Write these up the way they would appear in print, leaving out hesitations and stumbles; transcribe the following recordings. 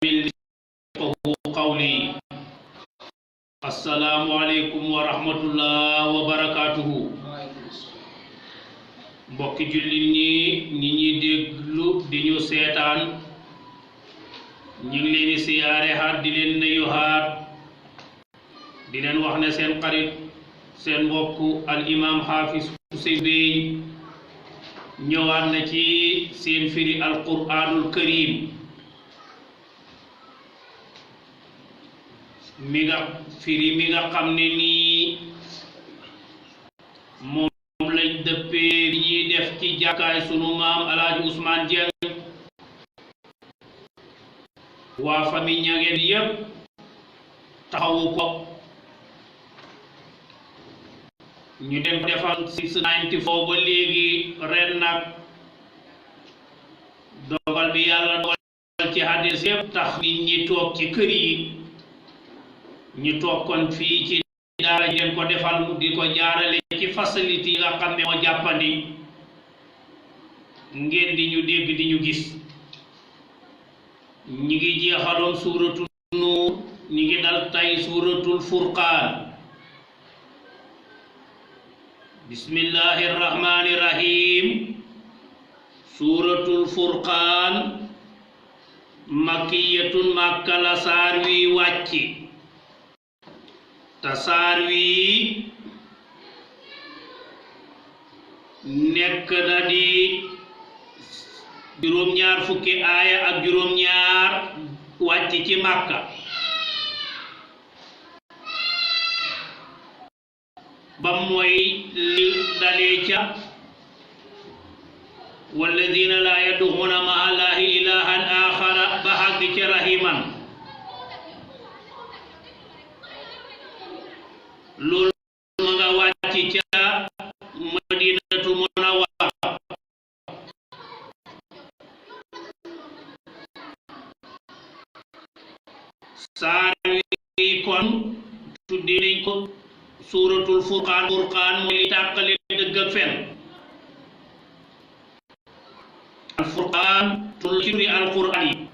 yafqahu qawli. Assalamu alaikum wa rahmatullah wa barakatuhu. Mbokki jullit ñi ñi déglu di ñu seetaan ñu ngi leen di siyaare haat di leen nuyu haat di leen wax ne seen xarit seen mbokk al imam Hafiz Ousseyn Bey ñëwaat na ci seen firi al qur'anul karim mi nga xam ne nii moom lañ dëppee bi ñuy def ci jàkkaay sunu maam Alaaji Ousmane Dieng waa famille Ñangeen yépp taxawu ko ñu dem defal 694 ba léegi ren nag dogal bi yàlla dogal ci hadis yépp tax nit ñi toog ci kër yi ñu toog kon fii ci daara leen ko defal di ko jaarale ci facilité yi nga xam ne moo jàppandi ngeen di ñu dégg di ñu gis ñi ngi jeexaloon suuratul nuur ñi ngi dal tay suuratul furqaan bismillahir rahmanir rahim suuratul furqaan makkiyatun makka la saar wi wàcci ta saar wi nekk na di juróom-ñaar fukki aaya ak juróom-ñaar wàcc ci Makka ba mooy li dalee ca walladina laa yad'uuna ma'a Allaahi ilaahan aaxara ba àgg ca rahiman loolu ma nga wàcc ca Madinatul Munawwara saar wi kon tudde nañ ko suuratul furqaan mooy li tàqale dëgg ak fen al furqaan tul ci turi al qur'aan yi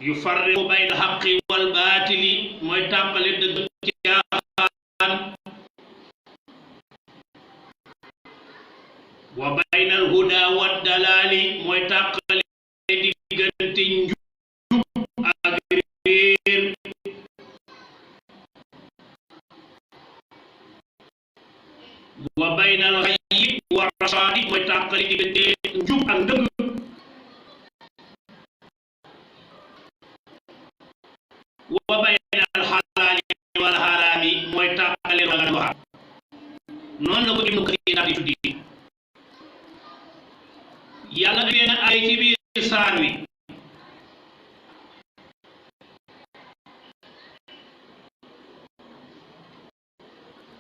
yufarriqu bayna al haqqi wal baatili mooy tàqale dëgg ci caaxaan wa bayna al huda wad dalaali mooy tàqale diggante njub ak réer wa bayna al ghayyi wa rasaadi mooy tàqale diggante njub ak ndëgg wa bayna al halaali wal haraami mooy tàqale ragal wax noonu la ko Ibnu Kasiir daal di tuddi yàlla benn ay ci biir saar wi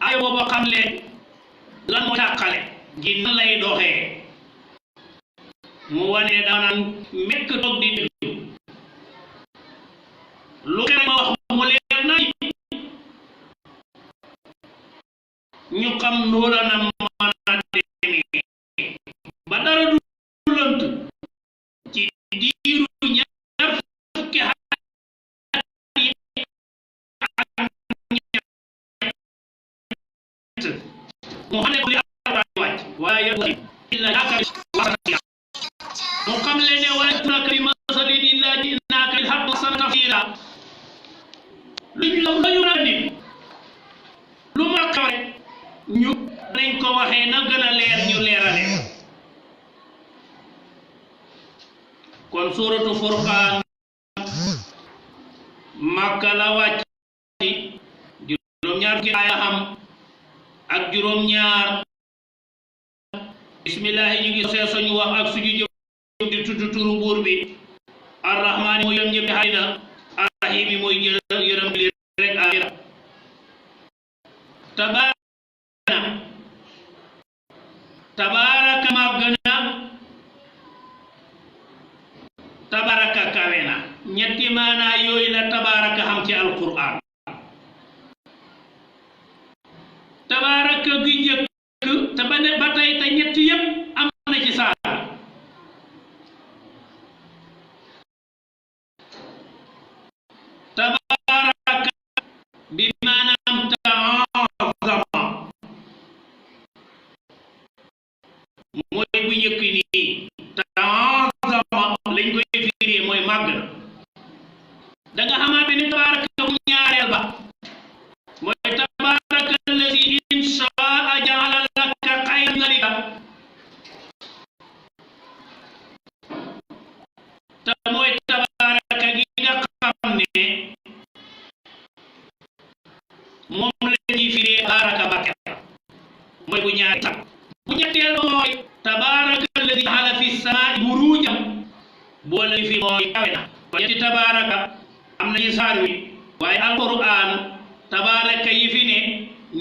ay boobu xam leen lan moo tàqale gi nan lay doxee mu wane daanaan mekk toog di déglu lu xew ma wax mu leer nañ ñu xam noola na mën a demee ba dara du lënt ci diiru ñaar fukki at yi ak ñett mu xam ne ko li alquran wàcc waaye illa yaakaar mu xam le ne wala tunaka bi masalin illa ji'naaka bil haqqi wa ahsana tafsiira lañu nit lu ma xaw rek ñu dañ ko waxee na gën a leer ñu leerale kon suuratu furqaan Makka la wàcc juróom-ñaar ki aaya am ak juróom-ñaar bismillahi ñu ngi see soñu wax ak suñu jëf di tudd turu buur bi arrahmaani mooy yërëm ñëpp xarina arrahim yi mooy yërëm bi rek aaxira tabaaraka màgg na tabaaraka kawe na ñetti maanaa yooyu la tabaaraka xam ci alquran tabaaraka gi njëkk te ba tey te ñetti yépp am na ci saar lañ koy firee mooy màgg na da nga xamaat ni tabaraka bu ñaareel ba mooy tabaraka allazi in shaa jaala laka xayran zalika te mooy tabaraka gi nga xam ne moom la ñuy firee baraka barke mooy bu ñaari sax bu ñetteel ba mooy tabaraka alladi jaala fi samaai burujan boo la fi mooy kawe na kon ñetti tabaraka am nañu saar wi waaye alquran tabaraka yi fi ne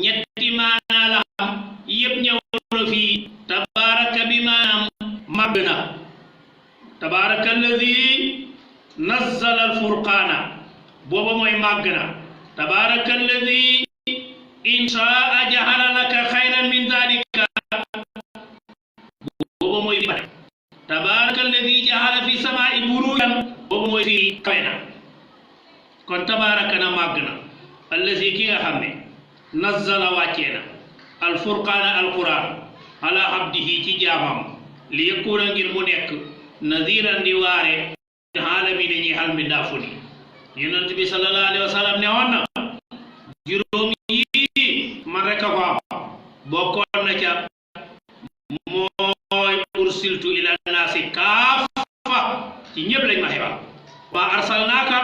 ñetti maanaa la xam yëpp ñëw na fii tabaraka bi maanaam màgg na tabaraka alladi nazzala alfurqaana booba mooy màgg na tabaraka alladi in shaa jaala laka xayran min dalika booba mooy fi tabaraka alladi jaala fi samaai burujan booba mooy fi kawe na kon tabaraka na màgg na allazi ki nga xam ne nazzala wàccee na alfurqaana alquran ala abdihi ci jaamam li yakuna ngir mu nekk nadiran di waare xaalami dañuy xal mi daafu ni yonent bi sallallahu alayhi wa sallam ne woon na juróom yi man rek a ko am bokkoon na ca mooy ursiltu ila naasi kaafa ci ñëpp lañ ma xebal wa arsalnaaka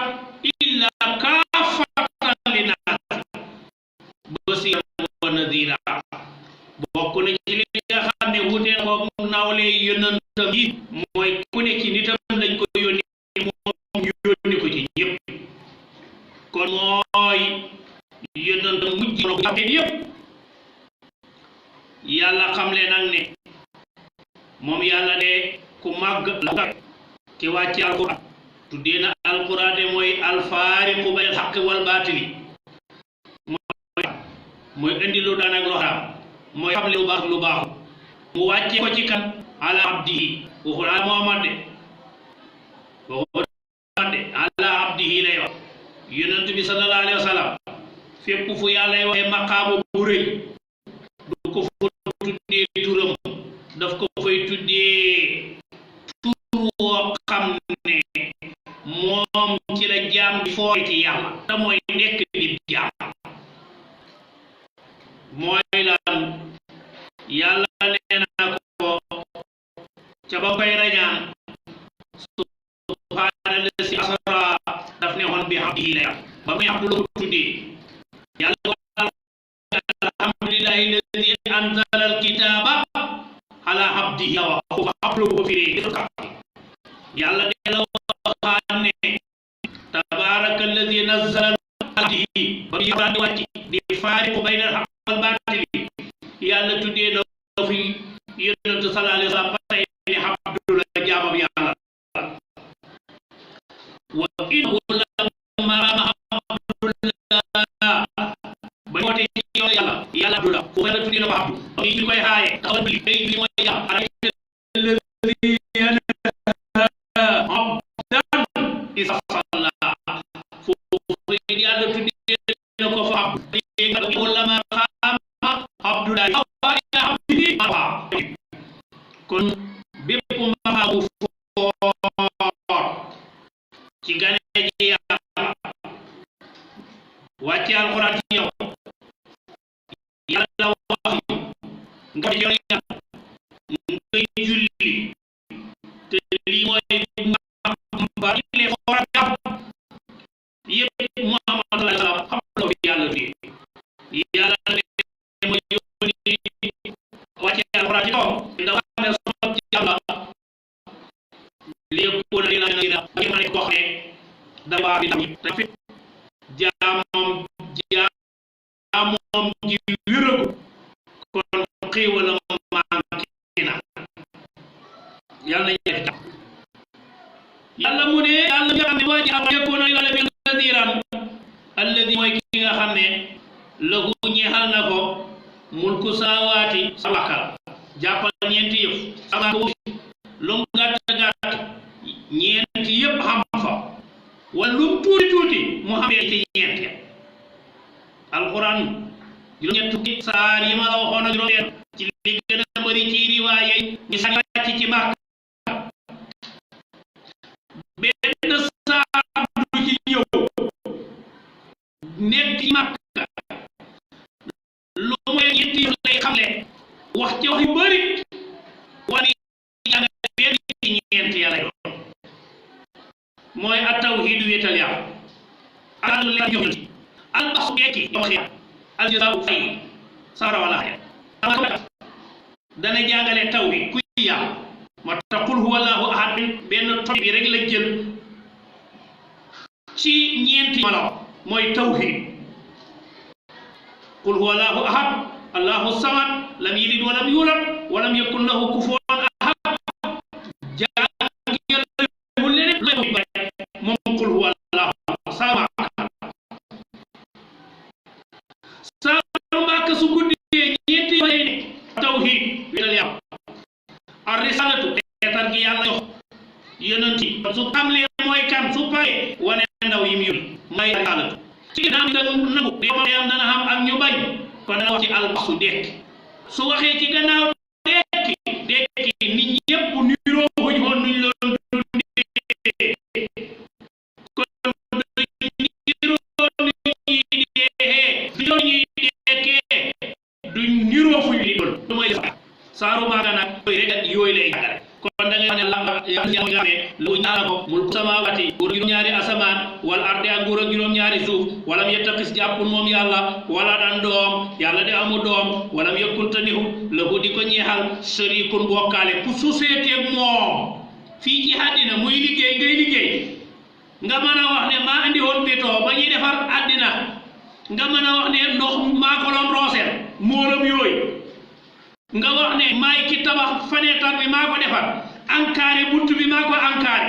illa kaafatan linnaasi basiiran wa nadiira bokk na ci li nga xam ne wutee ko nawle yonentam yi mooy ku ne ci nitam lañ ko yónni moom yónni ko ci ñëpp kon mooy yonentam mujj xam ne yëpp yàlla xam le nag ne moom yàlla de ku màgg la ci wàcce alquran tuddee na alquran de mooy alfaariqu bayna alxaqi wal baatili mooy indi lu daan ak lu xaraam mooy xam le lu baax lu baaxu mu wàcce ko ci kan ala abdihi waxul ala muhammad de ala abdihi lay wax yonent bi sallallahu alayhi wa sallam fépp fu yàlla waxee maqaama bu rëy du ko fa tuddee turam daf ko fay tuddee tur woo xam ne moom ci la jaam di fooy ci yàlla te mooy nekk di jaam mooy lan yàlla nee na ko ca ba koy rañaan subhaanallazi asra daf ne woon bi abdihi la ba muy abdu la ko tuddee yàlla alhamdulillahi alladi anzala alkitaba ala abdihi wa ko abdu ko firee yàlla de la waxaan ne tabaraka alladi nazzala abdihi ba mu yàlla di wàcc di faariqu bayna alhaqq wal baatili yàlla tuddee na fi yonent sallallahu alayhi wa sallam ba tey ne abdu la jaamam yàlla wa innahu lamma abdullah ba woote ci yow yàlla abdu la ko yàlla tuddee na ko abdu ba ñu koy xaaye taxawal bi tey bi mooy yàlla kon bépp maxaamu foor ci gane ji yàlla wàcce alxuraan ci yow yàlla wax nga yor yàlla ngay julli te lii mooy bari le foor ak jàpp yëpp Muhammad sallallahu alayhi wa sallam xam loo fi yàlla fi yàlla ne ma yónni wàcce alxuraan ci kaw dafa ne sama yàlla léegi ku ne la ne ma ne ko ne dafa bi tamit jaamam ji wéragu kon xéewalam manqué na yàlla nañ def jàmm yàlla mu ne yàlla nga xam ne waa ji am yekkoona yàlla bi nadiran alladi mooy ki nga xam ne lahu ñeexal na ko mulku saawaati sabakal jàppal ñeenti yëpp sabaka lu mu gàtt gàtt ñeenti yëpp xam fa wala lu mu tuuti tuuti mu xam ci ñeent ya alquran juróom-ñetti saar yi ma la waxoon ak juróom ci li gën a bëri ci riwaaya ñu sañ wàcc ci Makka benn saar du ci ñëw nekk ci Makka lu mooy ñetti yoon lay xamle wax ci wax yu bëri wane jàngale benn ci ñeent yàlla yoon mooy at-tawhiid wéetal yàlla ak lu leen jox al baxu dekki wax ya al jazaa fay sawara wala ya dana jàngale tawhiid ku yàlla moo tax qul huwa allahu ahad benn topp bi rek la jël ci ñeenti mala mooy tawhiid qul huwa allahu ahad allahu samad lam yalid walam yulad walam yakun lahu kufuwan ahad jàngale bu leneen moom qul huwa allahu samad Makka su guddee ñeenti yoon ne tawhiid wéetal yàlla ar risalatu teetar gi yàlla jox yonent yi su xamlee mooy kan su paree wane ndaw yi mu yónni may risalatu ci ginnaaw nga nangu yam dana xam ak ñu bañ kon dana wax ci albaxu dekki su waxee ci gannaaw dekki nit ñëpp niroo xuñ woon nuñ loon dundee kon duñ niroo nuñ ñuy deexee ñuy dekkee duñ niroo fuñ li doon lu mooy saaru Makka nag yooyu lay jàngale kon da ngay wax ne lamba yàlla ne lu ñaara ko mulku samawati nguur juróom-ñaari asamaan wala arde ak nguur ak juróom-ñaari suuf walam yettaqis jàppul moom yàlla wala dan doom yàlla de amu doom walam yekkunta nihu lahu di ko ñeexal sharikun bokkaale ku société moom fii ci àddina muy liggéey ngay liggéey nga mën a wax ne maa andi woon béton ba ñuy defar àddina nga mën a wax ne ndox maa ko doon rooseel moolam yooyu nga wax ne maay ki tabax fenêtre bi maa ko defar encarré bunt bi maa ko encarré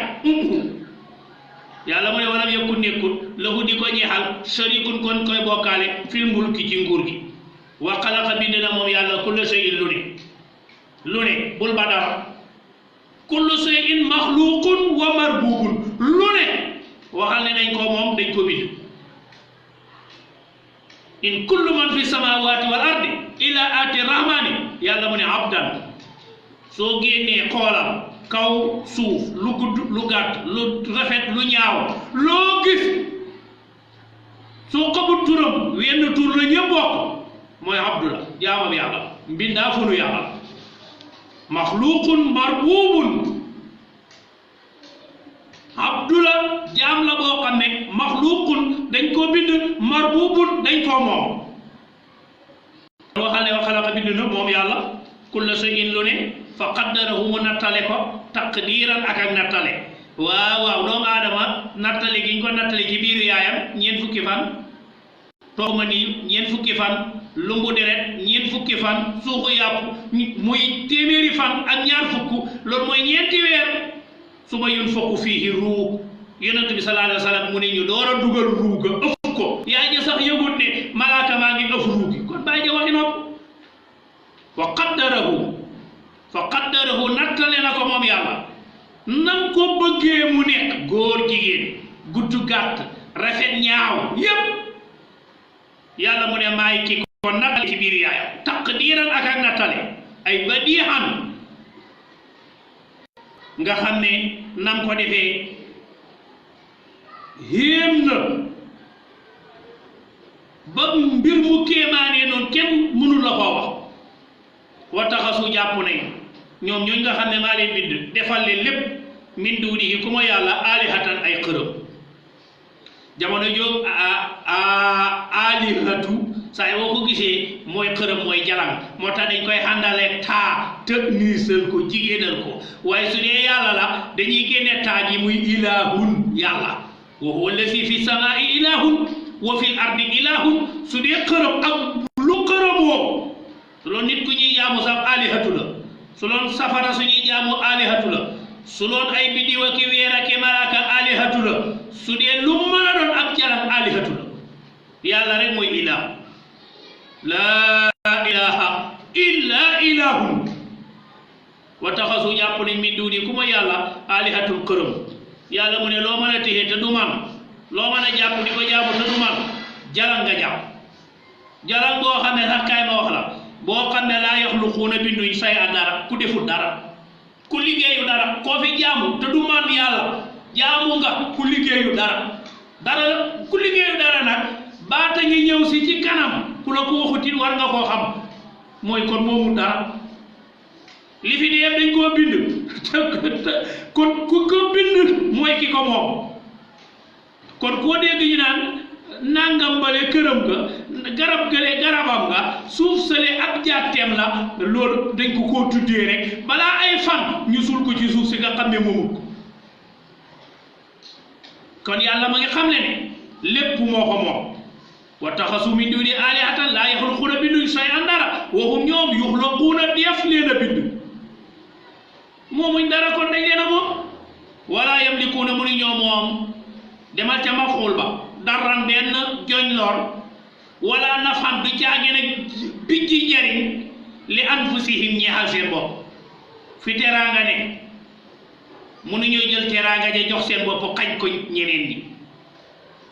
yàlla mu ne walam yëkkut nekkut lahu di ko jeexal sharikun kon koy bokkaale fil mulki ci nguur gi wa xalaqa bind na moom yàlla kulla shay'in lu ne bul ba dara kullu shay'in maxluqun wa marbubun lu ne waxal ne dañ ko moom dañ ko bind in kullu man fi samawati wal ardi ila ati rahmani yàlla mu ne abdan soo génnee xoolam kaw suuf lu gudd lu gàtt lu rafet lu ñaaw loo gis soo xamul turam wenn tur la ñëpp bokk mooy abdu la jaamam yàlla mbindaa funu yàlla maxluqun marbubun abdula jaam la boo xam ne maxluqun dañ koo bind marbubun dañ koo moom waxal ne wa xalaqa bind na moom yàlla kulla shay'in lu ne fa qaddarahu mu nattale ko taqdiran ak nattale waaw doomu aadama nattale gi ñu ko nattale ci biir yaayam ñeent fukki fan tooma nii ñeent fukki fan lumbu deret ñeent fukki fan suuxu yàpp muy téeméeri fan ak ñaar fukk loolu mooy ñeenti weer suma yunfaqu fiihi ruux yonent bi sallallahu alayhi wa sallam mu ne ñu door a dugal ruuga ëf ko yaay ja sax yëgut ne malaaka maa ngi ëf ruugi kon bàyyi ja waxi nopp fa qaddarahu nattale na ko moom yàlla nam ko bëggee mu nekk góor jigéen gudd gàtt rafet ñaaw yépp yàlla mu ne maay ki ko nattale ci biir yaayam taqdiran ak nattale ay badihan nga xam ne nam ko defee héem na ba mbir mu kéemaanee noonu kenn mënul la koo wax wa taxasu jàpp nañ ñoom ñooñ nga xam ne maa leen bind defal leen lépp min duunihi ku ma yàlla aalihatan ay xërëm jamono jóg aalihatu saa yi boo ko gisee mooy xërëm mooy jalang moo tax dañ koy àndale taa tëb niisal ko jigéenal ko waaye su dee yàlla la dañuy génne taa ji muy ilahun yàlla wa huwa allazi fi samaa'i ilahun wa fil ardi ilahun su dee xërëm ak lu xërëmoo su loon nit ku ñuy jaamu sax alihatu la su loon safara suñuy jaamu alihatu la su loon ay biddiw ak weer ak malaaka alihatu la su dee lu mën a doon ab jalam alihatu la yàlla rek mooy ilah laa ilaha illa ilahun wa taxasu jàpp nañ min duuni ku ma yàlla alihatul këram yàlla mu ne loo mën a téye te du man loo mën a jàpp di ko jaamu te du man jalan nga jàpp jalan boo xam ne sax kaay ma wax la boo xam ne laa yaxluquuna binduñ say a dara ku deful dara ku liggéeyu dara koo fi jaamu te du man yàlla jaamu nga ku liggéeyu dara ku liggéeyu dara nag baata ngi ñëw si ci kanam ku la ko waxutit war nga koo xam mooy kon moomu dara li fi dee dañ koo bind kon ku ko bind mooy ki ko moom kon koo dégg ñu naan nangam bale këram ga garab gale garabam nga suuf sale ab jàtteem la loolu dañ ko koo tuddee rek balaa ay fan ñu sul ko ci suuf si nga xam ne moomut ko kon yàlla ma ngi xam ne lépp moo ko moom wa taxasu min duni alihatan laa yaxluquuna binduñ shay'an dara waxum ñoom yuxlaquuna def leen a bind moomuñ dara kon dañ leen a moom wala yamlikuuna mu ni ñoom moom demal ca maful ba daran benn joñ lor wala nafan du caagi nag bijji njariñ li anfusihim ñeexal seen bopp fi teraanga ne mënu ñoo jël teraanga ja jox seen bopp xañ ko ñeneen ñi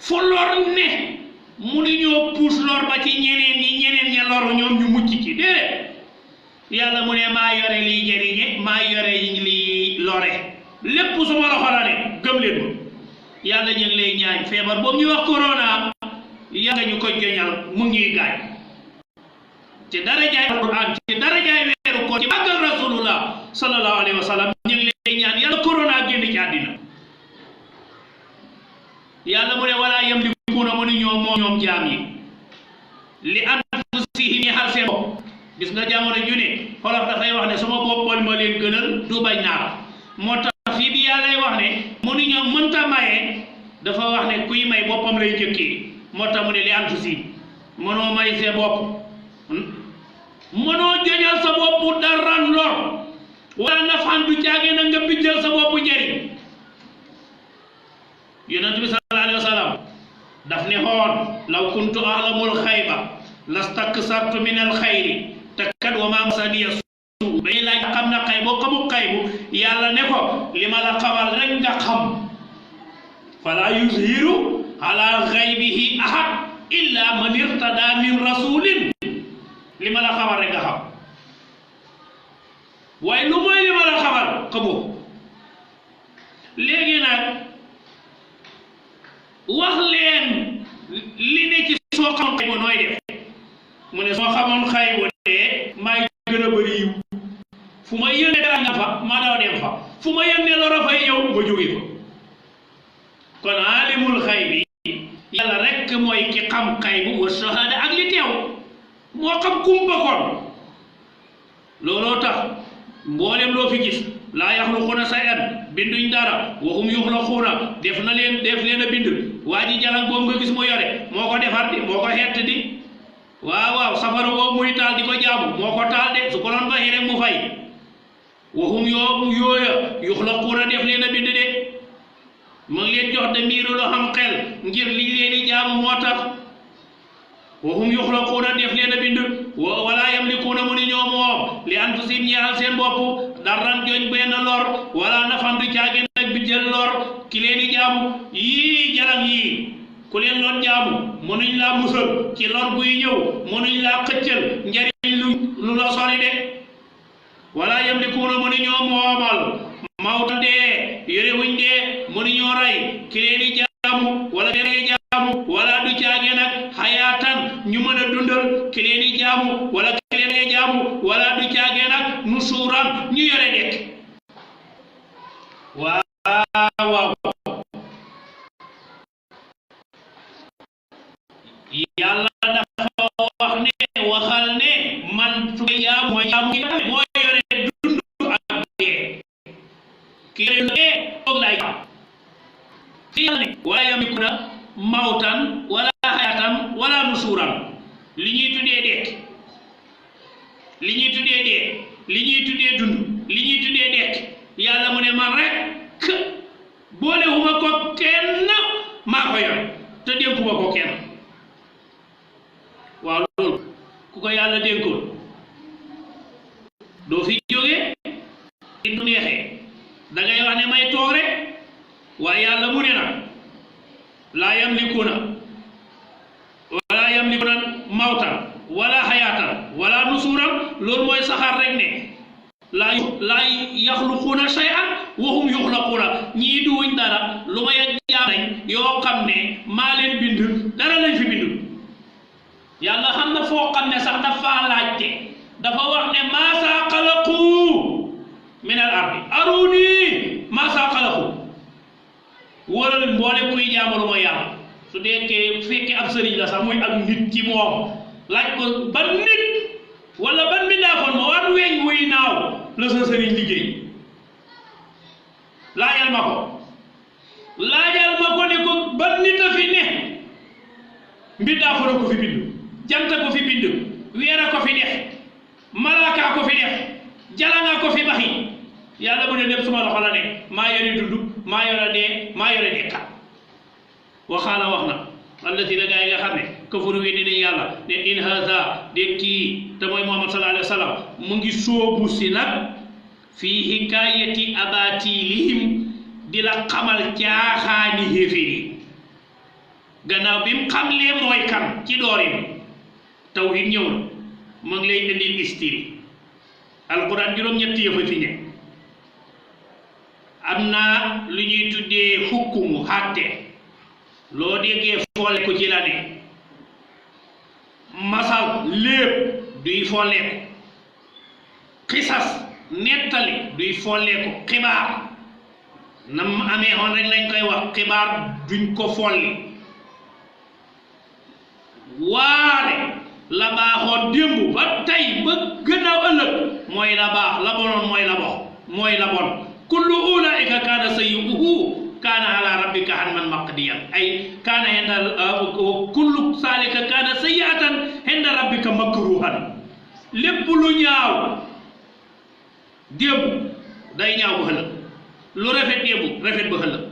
fu lor ne mënu ñoo puus lor ba ci ñeneen ñi ñeneen ña loru ñoom ñu mucc ci déedéet yàlla mu ne maa yore liy jëriñe maa yore liy lore lépp suma loxo la ne gëm leen ma yàlla ñu ngi lay ñaan feebar boobu ñu wax corona yàlla ñu ko joñal mu ngi gaañ ci darajaay Alquran ci darajaay weeru ko ci màggal rasulullah sallallahu alayhi wa sallam ñu ngi lay ñaan yàlla corona génn ci àddina yàlla mu ne wala yamlikuuna mu ni ñoom jaam yi li anfusihim ñeexal seen bopp gis nga jamono ju ne xolof dafay wax ne sama bopp ma leen gënal du bañ naar moo tax fii bi yàllay wax ne mu ni ñoom mënta maye dafa wax ne kuy may boppam lay jëkkee moo tax mu ne li anfusihim mënoo may see bopp mënoo joñal sa bopp daran lor wala nafaan du caage na nga bijjal sa bopp njëriñ yonent bi sallallahu alayhi wa sallam daf ne xoon law kuntu a'lamul xayba lastaksartu min al xayri te kat wa maa masaniya suu bay laaj xam na xay boo xamul xaybu yàlla ne ko li ma la xamal rek nga xam fala yuzhiru ala xaybihi ahad illa man irtada min rasulin li ma la xamal rek nga xam waaye lu mooy li ma la xamal xamoo léegi nag wax leen li ne ci soo xamoon xaybu nooy def mu ne soo xamoon xaybu de maay gën a bëri yiw fu ma yónnee dara nga fa ma daw dem fa fu ma yónnee loro fay yow ma jóge fa kon alimul xaybi yàlla rek mooy ki xam xaybu wa shahada ak li teew moo xam kumpa kon looloo tax mboolem loo fi gis laa yaxluquuna shay'an binduñ dara waxum yuxlaquuna def leen a bind waa ji jalang boobu nga gis mu yore moo ko defar di moo ko xett di waaw safara boobu muy taal di ko jaamu moo ko taal de su ko doon baxi rek mu fay waxum yooya yuxlaquuna def leen a bind de mu ngi leen jox de miiru lu xam xel ngir liñ leen di jaamu moo tax waxum yuxlaquuna def leen a bind wala yamlikuuna mu ni ñoom moom li anfusihim ñeexal seen bopp daran joñ benn lor wala nafan du caagin nag bi jël lor ki leen di jaamu yii jaram yii ku leen doon jaamu mënuñ laa musal ci lor buy ñëw mënuñ laa xëccal njariñ lu la sori de wala yamlikuuna mu ni ñoom moomal mawta dee yore wuñ dee mënu ñoo rey ki leen di jaamu wala leen jaamu wala du caagin nag xayaatan ñu mën a dundal ki leen di jaamu wala ki leen di jaamu wala du caagee nag nusuuran ñu yore dekk waaw yàlla dafa wax ne waxal ne man su may jaamu moo yore dund ak dee ki yore dee toog lay jaam fi yàlla ne wala yamlikuuna mawtan wala xayatan wala nusuuran li ñuy tuddee dekk li ñuy tuddee dee li ñuy tuddee dund li ñuy tuddee dekk yàlla mu ne man rek boolewuma ko kenn maa ko yore te dénkuma ko kenn waaw loolu ku ko yàlla dénkoon doo fi jógee it du neexee da ngay wax ne may toog rek waaye yàlla mu ne nag laa yamlikuuna wala yamlikuuna mawtan wala xayaatan wala nusuuran loolu mooy saxaar rek ne laa yaxluquuna shay'an waxum yuxlaquuna ñii duwuñ dara lu may ak jaam lañ yoo xam ne maa leen bind dara lañ fi bindu yàlla xam na foo xam ne sax dafa laajte dafa wax ne maa saa xalaqu min al ardi aruni maa saa xalaqu wala mboole kuy jaamalu ma yàlla su deekee fekkee ab sëriñ la sax muy ak nit ci moom laaj ko ban nit wala ban mbindaafoon ma war weñ wuy naaw la sa sëriñ liggéey laajal ma ko ne ko ban nit a fi ne mbindaafoon ko fi bind janta ko fi bind weera ko fi def malaaka ko fi def jalanga ko fi baxi yàlla bu ne lépp suma loxo la ne maa yore dund maa yore dee maa yore dekka waxaala wax na alladina gaa yi nga xam ne kafaru weddi nañ yàlla ne in haza de kii te mooy Muhammad sallallahu alayhi wa sallam mu ngi soobu si nag fii hikayati abatilihim di la xamal caaxaani xéeféer gannaaw bi mu xamlee mooy kan ci doorin tawhid ñëw na mu ngi lay indil istiri alquran juróom-ñetti yëfa fi ne am na lu ñuy tuddee hukkumu xàtte loo déggee foole ko ci la ne masal lépp duy foole ko xisas nettali duy foole ko xibaar nam amee xoon rek lañ koy wax xibaar duñ ko folli waare la baaxoon démb ba tey ba gannaaw ëllëg mooy la baax la bonoon mooy la bon kullu ulaika kaana sayyi'uhu kaana ala rabbika hatman maqdiyan ay kaana inda kullu zalika kaana sayyi'atan inda rabbika makruhan lépp lu ñaaw démb day ñaaw ba ëllëg lu rafet démb rafet ba ëllëg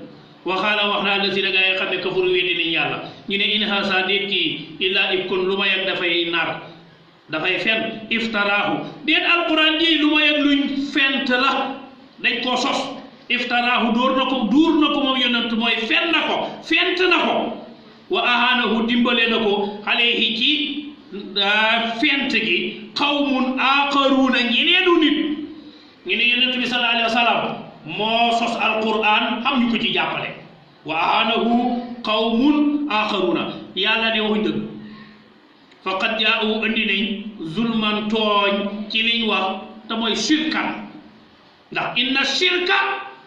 waxaala wax naa la si da gaa yi xam ne kafaru weddi nañ yàlla ñu ne in haasa déet kii illaa ibkun lu may ak dafay nar dafay fen iftaraahu déet alquran ji lu may ak luñ fent la dañ koo sos iftaraahu duur na ko moom yonent mooy fen na ko fent na ko wa ahaanahu dimbale na ko alayhi ci fent gi qawmun aaxaruuna ñeneenu nit ñu ne yonent bi sallallahu alayhi wa sallam moo sos alquran xam ñu ko ci jàppale wa ahaanahu qawmun aaxaruuna yàlla ne waxuñ dëgg faqad jaa'u andi nañ zulman tooñ ci liñ wax te mooy shirkan ndax inna shirka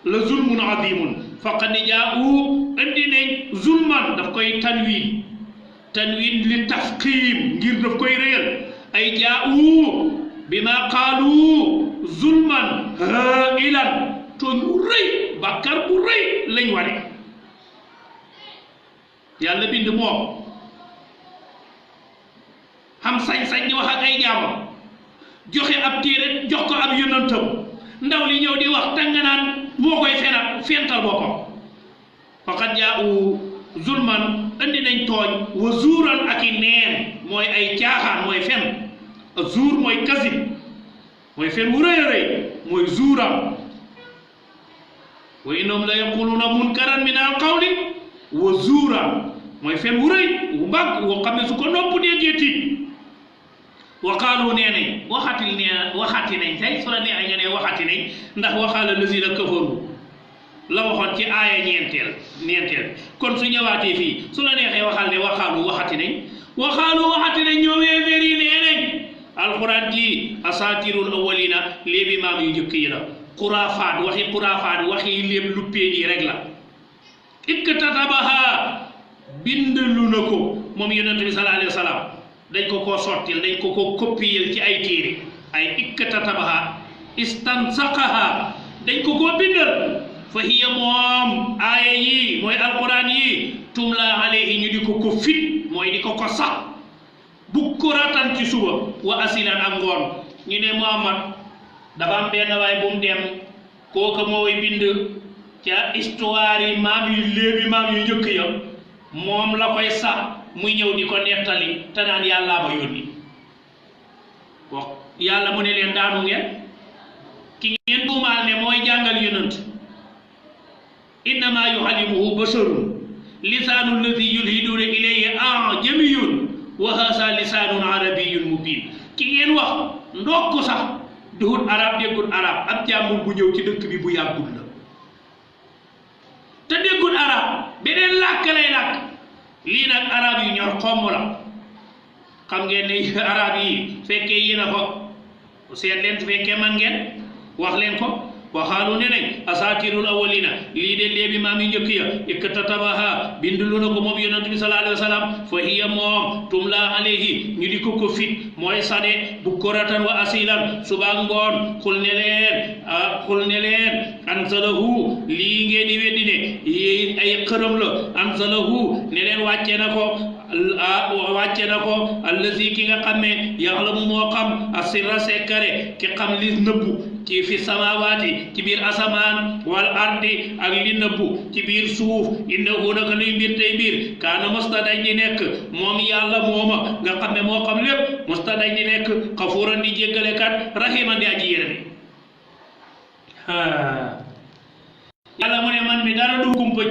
la zulmun azimun faqad jaa'u andi nañ zulman daf koy tanwin li tafqiim ngir daf koy réyal ay jaa'u bima qaalu zulman haa'ilan tooñ bu rëy bàkkar bu rëy lañ ware yàlla bind moom xam sañ-sañ di wax ak ay jaamam joxe ab téere jox ko ab yonantam ndaw li ñëw di wax tanga naan moo koy fental boppam faqad jaa'u zulman andi nañ tooñ wa zuuran ak i neen mooy ay caaxaan mooy fen zuur mooy kasib mooy fen wu rëy a rëy mooy zuuram wa innahum la yaquluna munkaran min al qawli wa zuuran mooy fen wu rëy wu bàgg woo xam ne su ko nopp déggee tiit wa qaalu nee nañ waxati nañ tey su la neexee nga ne waxati nañ ndax waxaala lazina kafaru la waxoon ci aaya ñeenteel kon su ñëwaatee fii su la neexee waxal ne waxaalu waxati nañ ñoom yéeféer yi nee nañ alquran ji asatirul awwalina léebi maam yu njëkk yi la xuraafaat waxi léeb luppeen yi rek la iktatabaha bindalu na ko moom yonent bi sallallahu alayhi wa sallam dañ ko koo sottil dañ ko koo copier ci ay téere ay iktatabaha istansaqaha dañ ko koo bindal fa hiya moom aaya yi mooy alquran yi tumla alayhi ñu di ko ko fit mooy di ko ko sax bukkuratan ci suba wa asilan ak ngoon ñu ne Muhammad dafa am benn waay bu mu dem kooka mooy bind ca histoire yi maam yu léebi maam yu njëkk ya moom la koy sax muy ñëw di ko nettali te naan yàllaa ma yónni wax yàlla mu ne leen daanu ngeen ki ngeen tuumaal ne mooy jàngal yonent innama yuallimuhu basharun lisaanu alladi yulhiduuna ilayhi ajamiyun wa haasa lisaanun arabiyyun mubin ki ngeen wax ndokk sax duhut arab déggul arab ab jàmbur bu ñëw ci dëkk bi bu yàggul la làkk lay làkk lii nag arab yu ñor xomm la xam ngeen ne arab yi fekkee yéen a ko seet leen su fekkee man ngeen wax leen ko waxaalu ne nañ asatirul awalina lii de léebi maam yu njëkk ya ikkatatabaha bindulu na ko moom yonent bi sallallahu alayhi wa sallam fa hiya moom tumla alayhi ñu di ko fit mooy sade bukuratan wa asilan suba ngoon xul ne leen ansalahu lii ngeen di weddi ne ay xërëm la ansalahu ne leen wàcce na ko allazi ki nga xam ne yaxlamu moo xam asirra sekkare ki xam li nëbbu ci fi samawaati ci biir asamaan wal ardi ak li nëbbu ci biir suuf innahu naka luy mbir tey mbir kaana mosta dañ di nekk moom yàlla mooma nga xam ne moo xam lépp mosta dañ di nekk xafuuran di jéggalekat rahiman di aji yërëme yàlla mu ne man mi dara du kumpëj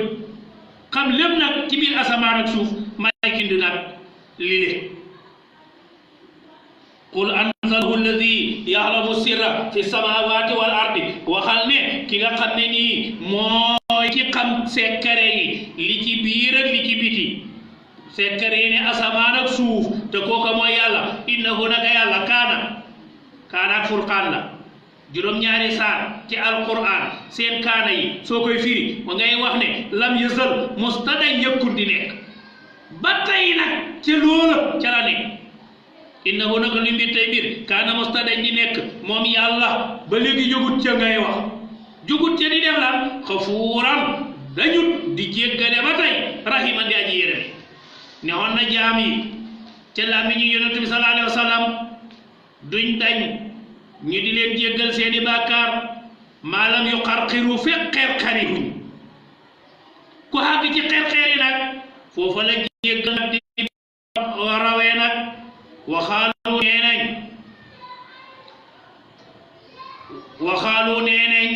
xam lépp nag ci biir asamaan ak suuf may kindu nag lile qul anzalahu alladi yaxlamu sirra fi samawati wal ardi waxal ne ki nga xam ne nii mooy ki xam sekkare yi li ci biir ak li ci biti sekkare yi ne asamaan ak suuf te kooka mooy yàlla innahu naka yàlla kaana ak furqaan la juróom-ñaari saar ci alquran seen kaana yi soo koy firi wa ngay wax ne lam yësal mustaday yëkkun di nekk ba tey nag ca loola ca la nekk innahu naka li mbir tey mbir kaana mustaday di nekk moom yàlla ba léegi jógut ca ngay wax jógut ca di def lan xafuuran dañut di jéggale ba tey rahiman di aji yërëme ne woon na jaam yi ca làmmiñu yonent bi sallallahu alayhi wa sallam duñ dañ ñu di leen jéggal seeni bàkkaar maalam yu xarxiru fekk xeer-xeri huñ ku xàgg ci xeer-xeeri nag foofa la jéggal nag di rawee nag waxaalu nee nañ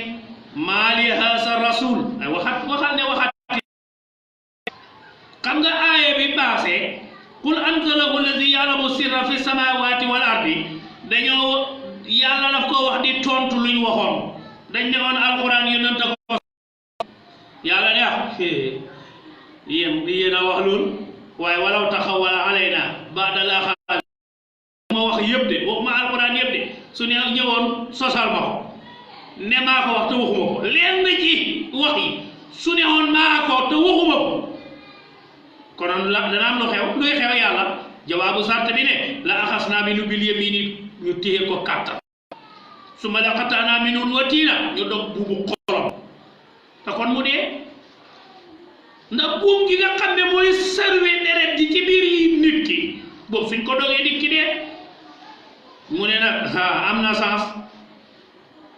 maali haasa rasul ay waxal ne waxat xam nga aaya bi passé qul anzalahu alladi ya'lamu sirra fi samawati wal ardi dañoo yàlla daf ko wax di tontu luñ waxoon dañ ne woon alquran yonent ko yàlla ne yéen a wax loolu waaye walaw taxawwala alayna ba'dal aaxaar ma wax yëpp de waxuma alquran yëpp de su ne ñëwoon sosal ma ko ne maa ko wax te waxuma ko lenn ci wax yi su ne woon maa ko te waxuma ko konoon la dana am lu xew luy xew yàlla jawaabu sart bi ne la axasnaa minhu bil yamiini ñu téye ko kàttan su ma la xataanaa minhu watiina ñu dog buubu xorom te kon mu dee ndax buum gi nga xam ne mooy sarwe deret ji ci biir yi nit ki boobu suñ ko dogee nit ki dee mu ne nag am na sens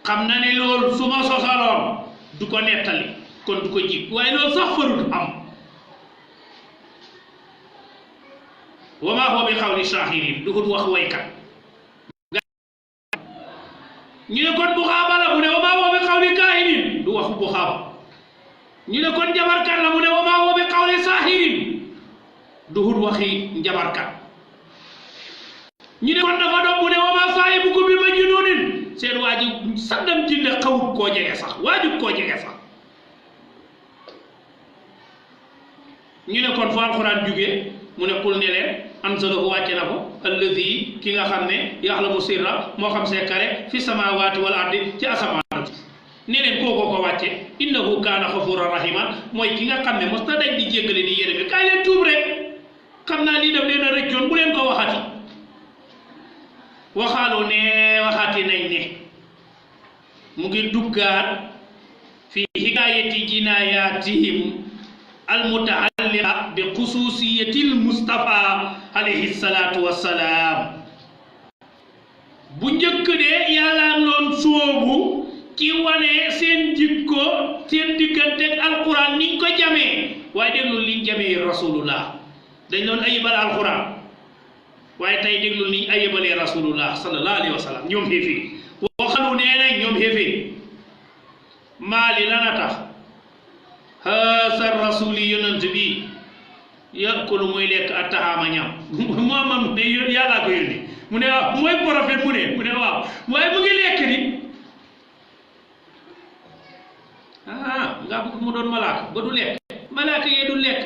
xam na ne loolu su ma sosaloon du ko nettali kon du ko jig waaye loolu sax farut am wa maa huwa bi xawli shaahirin du ko wax waykat ñu ne kon bu xaaba la mu ne wa maa huwa bi xawli kaahinin du wax bu xaaba ñu ne kon njabarkat la mu ne wa maa huwa bi qawli saahirin duhut waxi njabarkat ñu ne kon dafa doon mu ne wa maa saahibukum bi majnuunin seen waa ji saddam jinde xawut koo jege sax waajut koo jege sax ñu ne kon fu alxuraan jugee mu ne qul ne leen anzalahu wàcce na ko allazi ki nga xam ne yaxlamu sirra moo xam sekkare fi samaawaati wal ardi ci asamaan ne leen kookoo ko wàcce innahu kaana xafuuran rahima mooy ki nga xam ne mos na dañ di jéggale di yërëme kaay leen tuub rek xam naa lii daf leen a rëccoon bu leen ko waxati waxaalu ne waxati nañ ne mu ngi duggaat fi hikaayati jinaayaatihim almutaalliqa bi xusuusiyatil Mustafa alayhi salaatu wassalaam bu njëkk de yàlla loon soobu ci wane seen jikko seen digganteeg alquran niñ ko jamee waaye déglul liñ jamee rasulullah dañ doon ayibal alquran waaye tey déglul niñ ayibalee rasulullah sallallahu alayhi wa sallam ñoom xéefee waxalu nee nañ ñoom xéefee maali lana tax haasa rasuli yonent bi yakulu muy lekk attaxaama ñam moomam ne yàllaa ko yónni mu ne waaw mooy prophète mu ne waaw waaye mu ngi lekk ni nga bëgg mu doon malaaka ba du lekk malaaka yee du lekk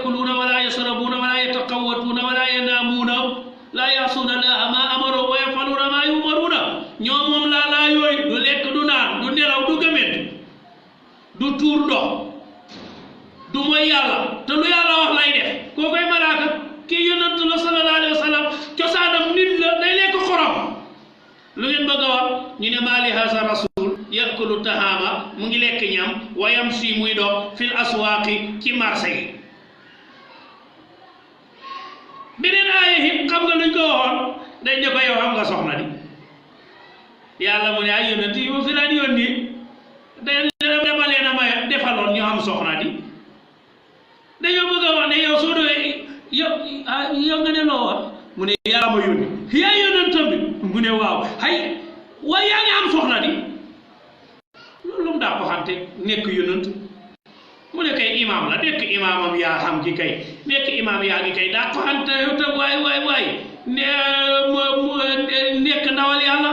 يأكلون ولا يشربون ولا يتقوتون ولا ينامون لا يعصون الله ما أمروا ويفعلون ما يؤمرون ñoom moom laa yooyu du lekk du naan du nelaw du gëment du tuur ndox du mooy yàlla te lu yàlla wax lay def koo koy malaaka kii yonent la sallallahu alayhi wa sallam cosaanam nit la day lekk xorom lu ngeen bëgg a wax ñu ne maa li haza rasul yakulu tahama mu ngi lekk ñam wa yamsi muy dox fil aswaaqi ci marché yi beneen aaya yi xam nga luñ ko waxoon dañ ne ko yow xam nga soxna di yàlla mu ne ay yonent yi ma fi daan yónni dama leen a may defaloon ñu am soxna di dañoo bëgg a wax ne yow soo doy yow nga ne loo wax mu ne yàlla ma yónni yaa yonentam bi mu ne waaw hay waaye yaa ngi am soxna di loolu lu mu daa ko xante nekk yonent mu ne kay imaam la nekk imaamam yaa xam gi kay nekk imaam yaa ngi kay daa ko xante yow tam waay nekk ndawal yàlla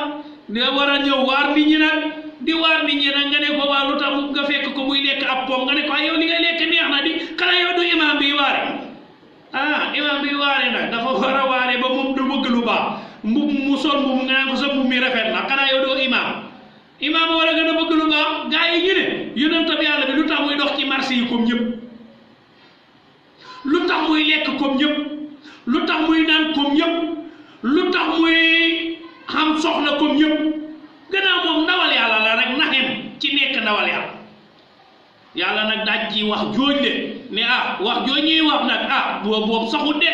ne war a ñëw waar nit ñi nag di waar nit ñi nag nga ne ko waa lu tax nga fekk ko muy lekk ab pom nga ne ko yow li ngay lekk neex na di xanaa yow du imaam bi waare imaam bi waare nag dafa war a waare ba moom du bëgg lu baax mbub mu sol mbub nga naan ko sa mbub mi rafet na xanaa yow doo imaam war a gën a bëgg lu baax gaa yi ñu ne yonentam yàlla bi lu tax muy dox ci marché yi comme ñëpp lu tax muy lekk comme ñëpp lu tax muy naan comme ñëpp lu tax muy xam soxla comme ñëpp gannaaw moom ndawal yàlla la rek naxem ci nekk ndawal yàlla nag daaj ci wax jooj de ne wax jooj ñuy wax nag boobu saxut de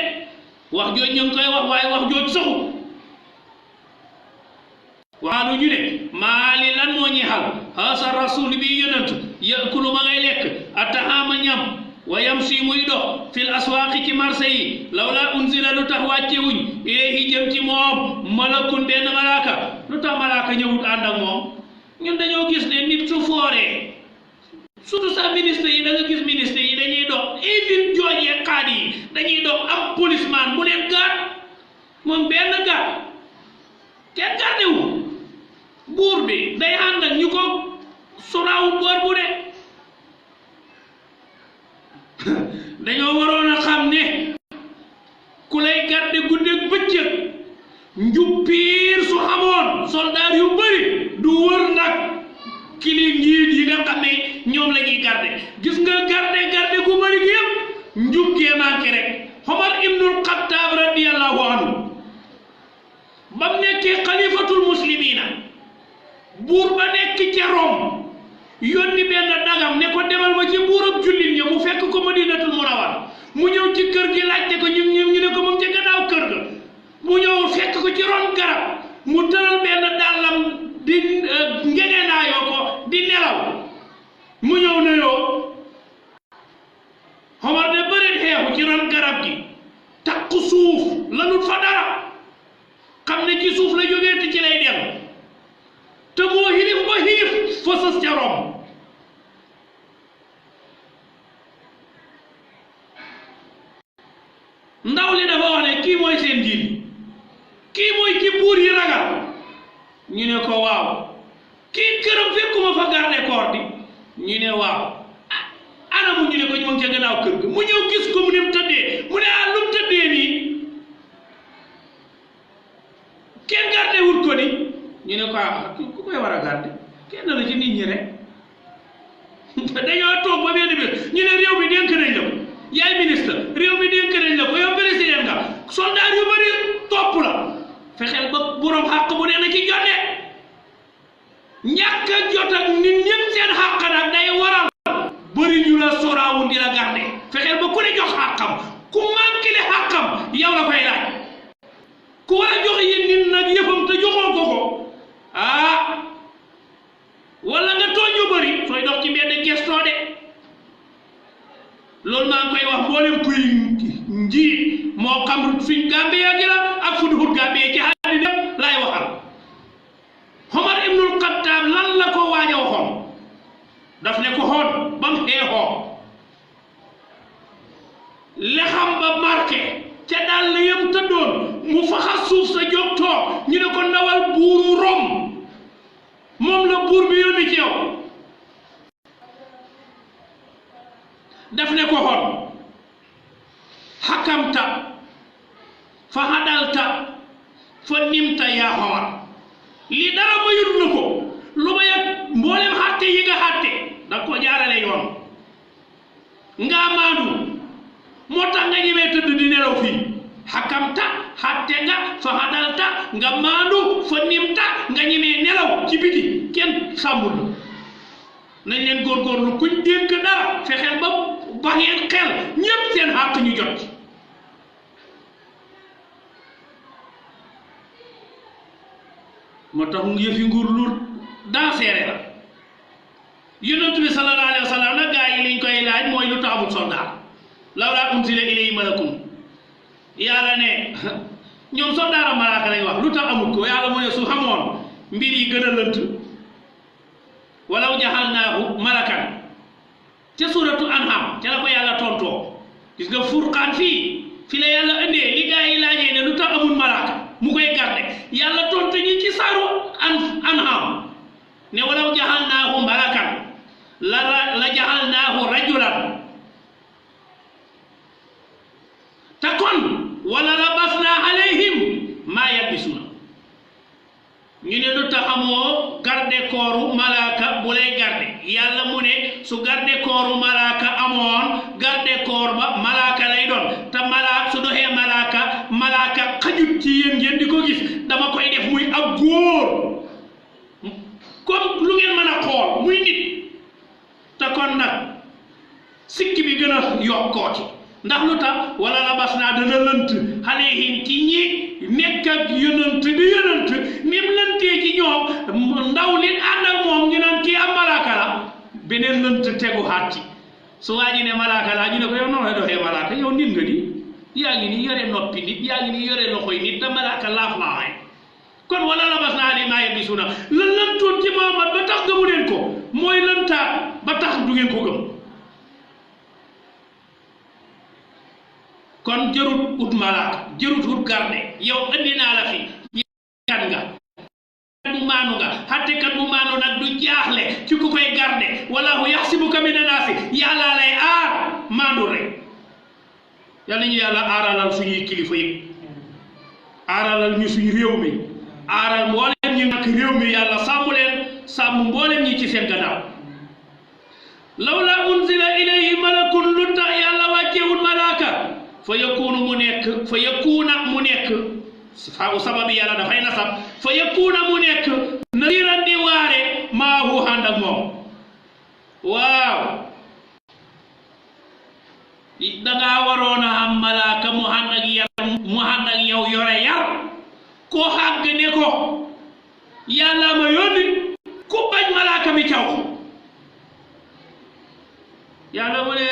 wax jooj ñu ngi koy wax waaye wax jooj saxut waalu ñu ne maali lan moo ñuy xal haasa rasul bi yonent yakulu ma ngay lekk ataxaama ñam wa yamsi muy dox fil aswaaqi ci marché yi lawla unzila lu tax wàccewuñ ilayhi jëm ci moom malakun benn malaaka lu tax malaaka ñëwut ànd ak moom ñun dañoo gis ne nit su fooree surtout sax ministre yi da nga gis ministre yi dañuy dox even joojee xaad yi dañuy dox am policeman bu leen gaat moom benn gaat kenn gardewu buur bi day ànd ak ñu ko suraawu boor bu de dañoo waroon a xam ne ku lay garde guddeeg bëccëg njuppiir su xamoon soldaar yu bëri du wër nag kili njiit yi nga xam ne ñoom la ñuy garde gis nga garde gu bëri gi yëpp njub gee manqué rek Omar ibnul Xattaab radiyallahu anhu ba mu nekkee xalifatul muslimina buur ba nekk ca Rome yónni benn dagam ne ko demal ma ci buurab jullit ña mu fekk ko Madinatul Munawwara mu ñëw ci kër gi laajte ko ñu ne ko moom ca gannaaw kër ga mu ñëw fekk ko ci ron garab mu tëral benn dàllam di ngegenaayoo ko di nelaw mu ñëw nuyoo Omar ne bëreet xeexu ci ron garab gi takku suuf lanut fa dara xam ne ci suuf la jógee te ci lay dem te moo xilif ba xilif fa sës ca Rom ndaw li dafa wax ne kii mooy seen njiit kii mooy ki buur yi ragal ñu ne ko waaw kii këram fekkuma fa garde corps bi ñu ne waaw anamu ñu ne ko ñu ngi ca gannaaw kër ga mu ñëw gis ko mu ne mu tëddee mu ne lu mu tëddee nii kenn garde wut ko ni ñu ne ko ku koy war a garde kenn la ci nit ñi rek dañoo toog ba benn bés ñu ne réew mi dénk nañ la ko yaay ministre réew mi dénk nañ la ko yow président nga soldat yu bëri topp la fexeel ba borom xàq bu ne na ci jotee ñàkk a jot ak nit ñëpp seen xàq nag day waral bëri ñu la soraawul di la garde fexeel ba ku ne jox xàqam ku manqué le xàqam yow la koy laaj ku war a joxe yéen nit nag yëfam te joxoo ko wala nga tooñ yu bëri sooy dox ci mbedd gestoo de loolu maa ngi koy wax mboolem kuy njiit moo xam suñ Gambia gi la ak fu duhut Gambia ci àddina laay waxal Omar ibnul Xattaab lan la ko waaj a waxoon daf ne ko xoon ba mu xeexoo lexam ba marqué ca daal la yem tëddoon mu faxas suuf sa jóg toog ñu ne ko ndawal buuru Rom moom la buur bi yónni ci yow daf ne ko xoon hakamta fa hadalta fa nimta yaa Omar li dara mayut la ko lu may ak mboolem xàtte yi nga xàtte da ko jaarale yoon nga maandu moo tax nga ñemee tëdd di nelaw fii hakamta xàtte nga fa hadalta nga maandu fa nimta nga ñemee nelaw ci biti kenn sàmmul nañ leen góorgóorlu kuñ dénk dara fexeel ba baxeen xel ñépp seen xàq ñu jot moo tax yëfi nguur lu danseere la yonent bi sallallahu alayhi wa sallam nag gaa yi liñ koy laaj mooy lu tax amul soldat lawlaa unzila ilayhi malakun yàlla ne ñoom soldaara malaaka lañ wax lu tax amul ko yàlla mu ne su xamoon mbir yi gën a lënt walaw jaxalnaahu malakan ca suratu anham ca la ko yàlla tontoo gis nga furqaan fii fi la yàlla indee li gaa yi laajee ne lu tax amul malaaka mu koy garde yàlla tontu ñi ci saaru anham ne walaw jaxalnaahu malakan la jaxalnaahu rajulan te kon wala labasnaa alayhim maa yalbisuuna ñu ne lu tax amoo garde kooru malaaka bu lay garde yàlla mu ne su garde kooru malaaka amoon garde koor ba malaaka lay doon te malaaka su doxee malaaka xajut ci yéen ngeen di ko gis dama koy def muy ab góor comme lu ngeen mën a xool muy nit te kon nag sikki bi gën a yokkooti ndax lu tax wala labas naa dana lënt alayhim ci ñi nekk ak yonant di yonant nim lëntee ci ñoom ndaw li ànd ak moom ñu naan kii am malaaka la beneen lënt tegu xaat ci su waa ji ne malaaka la ñu ne ko yow noo doxee malaaka yow nit nga di yaa ngi ni yore noppi nit yaa ngi ni yore loxoy nit da malaaka laaf laaxay kon wala labas naa alayhim maa yalbisuuna lan lëntoon ci Muhammad ba tax gëmu leen ko mooy lëntaat ba tax du ngeen ko gëm kon jërut ut malaaka jërut ut garde yow andi naa la fi kan nga bu maanu nga xattekat bu maanu nag du jaaxle ci ku koy garde wallahu yaxsibuka mina naasi yàlla lay aar maandu rek yal nañu yàlla aaralal suñuy kilifa yi aaralal ñu suñu réew mi aaral mboolem ñi nag réew mi yàlla sàmm leen sàmm mboolem ñi ci seen gannaaw lawla unzila ilayhi malakun lu tax yàlla wàcceewul malaaka fa yakuuna mu nekk faaw sababi yàlla dafay nasab fa yakuuna mu nekk nadiran di waare maahu ànd ak moom waaw dangaa waroon a am malaaka mu ànd ak yow yore yar koo xàgg ne ko yàlla ma yónni ku bañ malaaka mi caw yàlla mu ne